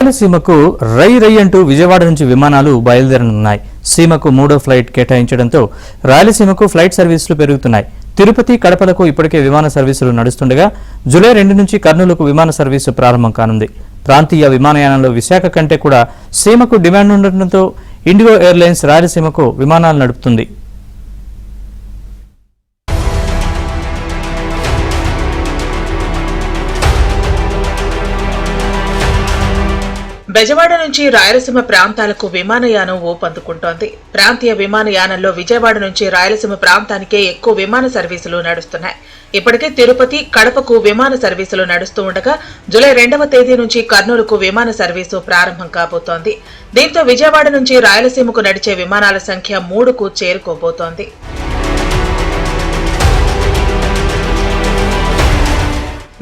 రాయలసీమకు రై రై అంటూ విజయవాడ నుంచి విమానాలు బయలుదేరనున్నాయి. సీమకు 3వ ఫ్లైట్ కేటాయించడంతో రాయలసీమకు ఫ్లైట్ సర్వీసులు పెరుగుతున్నాయి. తిరుపతి, కడపలకు ఇప్పటికే విమాన సర్వీసులు నడుస్తుండగా జూలై 2 నుంచి కర్నూలుకు విమాన సర్వీసు ప్రారంభం కానుంది. ప్రాంతీయ విమానయానంలో విశాఖ కంటే కూడా సీమకు డిమాండ్ ఉండటంతో ఇండిగో ఎయిర్లైన్స్ రాయలసీమకు విమానాలు నడుపుతుంది. బెజవాడ నుంచి రాయలసీమ ప్రాంతాలకు విమానయానం ఊపందుకుంటోంది. ప్రాంతీయ విమానయానంలో విజయవాడ నుంచి రాయలసీమ ప్రాంతానికే ఎక్కువ విమాన సర్వీసులు నడుస్తున్నాయి. ఇప్పటికే తిరుపతి, కడపకు విమాన సర్వీసులు నడుస్తూ ఉండగా జూలై 2వ తేదీ నుంచి కర్నూలుకు విమాన సర్వీసు ప్రారంభం కాబోతోంది. దీంతో విజయవాడ నుంచి రాయలసీమకు నడిచే విమానాల సంఖ్య 3కు చేరుకోబోతోంది.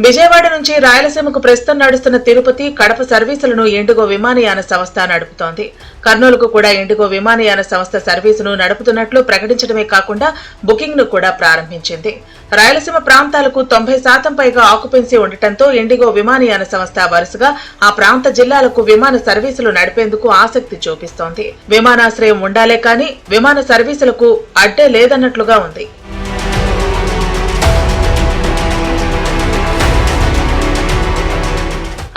విజయవాడ నుంచి రాయలసీమకు ప్రస్తుతం నడుస్తున్న తిరుపతి, కడప సర్వీసులను ఇండిగో విమానయాన సంస్థ నడుపుతోంది. కర్నూలుకు కూడా ఇండిగో విమానయాన సంస్థ సర్వీసును నడుపుతున్నట్లు ప్రకటించడమే కాకుండా బుకింగ్ ను కూడా ప్రారంభించింది. రాయలసీమ ప్రాంతాలకు 90% పైగా ఆక్యుపెన్సీ ఉండటంతో ఇండిగో విమానయాన సంస్థ వరుసగా ఆ ప్రాంత జిల్లాలకు విమాన సర్వీసులు నడిపేందుకు ఆసక్తి చూపిస్తోంది. విమానాశ్రయం ఉండాలే కానీ విమాన సర్వీసులకు అడ్డే లేదన్నట్లుగా ఉంది.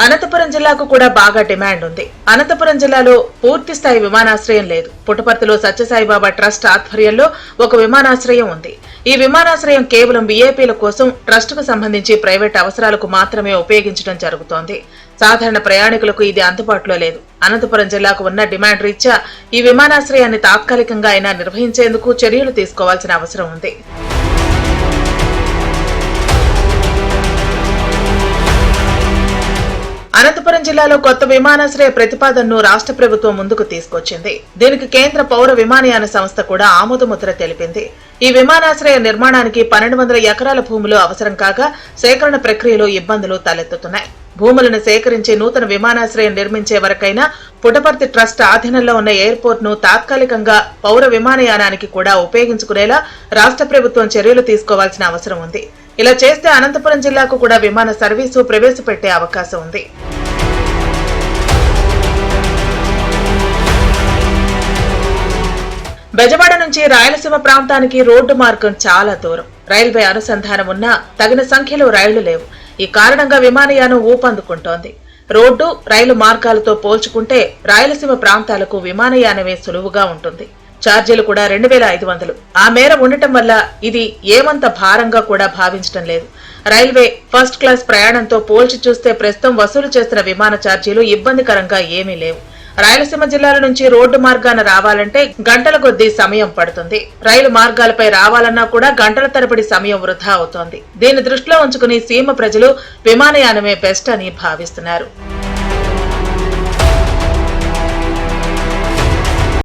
అనంతపురం జిల్లాకు కూడా బాగా డిమాండ్ ఉంది. అనంతపురం జిల్లాలో పూర్తి స్థాయి విమానాశ్రయం లేదు. పుట్టపర్తిలో సత్యసాయిబాబా ట్రస్ట్ ఆధ్వర్యంలో ఒక విమానాశ్రయం ఉంది. ఈ విమానాశ్రయం కేవలం వీఐపీల కోసం ట్రస్ట్ కు సంబంధించి ప్రైవేట్ అవసరాలకు మాత్రమే ఉపయోగించడం జరుగుతోంది. సాధారణ ప్రయాణికులకు ఇది అందుబాటులో లేదు. అనంతపురం జిల్లాకు ఉన్న డిమాండ్ రీత్యా ఈ విమానాశ్రయాన్ని తాత్కాలికంగా అయినా నిర్వహించేందుకు చర్యలు తీసుకోవాల్సిన అవసరం ఉంది. అనంతపురం జిల్లాలో కొత్త విమానాశ్రయ ప్రతిపాదనను రాష్ట్ర ప్రభుత్వం ముందుకు తీసుకొచ్చింది. దీనికి కేంద్ర పౌర విమానయాన సంస్థ కూడా ఆమోదముద్ర తెలిపింది. ఈ విమానాశ్రయ నిర్మాణానికి 1200 ఎకరాల భూములు అవసరం కాగా సేకరణ ప్రక్రియలో ఇబ్బందులు తలెత్తుతున్నాయి. భూములను సేకరించి నూతన విమానాశ్రయం నిర్మించే వరకైనా పుట్టపర్తి ట్రస్ట్ ఆధీనంలో ఉన్న ఎయిర్పోర్ట్ ను తాత్కాలికంగా పౌర విమానయానానికి కూడా ఉపయోగించుకునేలా రాష్ట్ర ప్రభుత్వం చర్యలు తీసుకోవాల్సిన అవసరం ఉంది. ఇలా చేస్తే అనంతపురం జిల్లాకు కూడా విమాన సర్వీసు ప్రవేశపెట్టే అవకాశం ఉంది. బెజవాడ నుంచి రాయలసీమ ప్రాంతానికి రోడ్డు మార్గం చాలా దూరం. రైల్వే అనుసంధానం ఉన్నా తగిన సంఖ్యలో రైళ్లు లేవు. ఈ కారణంగా విమానయానం ఊపందుకుంటోంది. రోడ్డు, రైలు మార్గాలతో పోల్చుకుంటే రాయలసీమ ప్రాంతాలకు విమానయానమే సులువుగా ఉంటుంది. ఛార్జీలు కూడా 2500. ఆ మేర ఉండటం వల్ల ఇది ఏమంత భారంగా కూడా భావించడం లేదు. రైల్వే ఫస్ట్ క్లాస్ ప్రయాణంతో పోల్చి చూస్తే ప్రస్తుతం వసూలు చేస్తున్న విమాన ఛార్జీలు ఇబ్బందికరంగా ఏమీ లేవు. రాయలసీమ జిల్లాల నుంచి రోడ్డు మార్గాన రావాలంటే గంటల కొద్దీ సమయం పడుతుంది. రైలు మార్గాలపై రావాలన్నా కూడా గంటల తరబడి సమయం వృధా అవుతోంది. దీన్ని దృష్టిలో ఉంచుకుని సీమ ప్రజలు విమానయానమే బెస్ట్ అని భావిస్తున్నారు.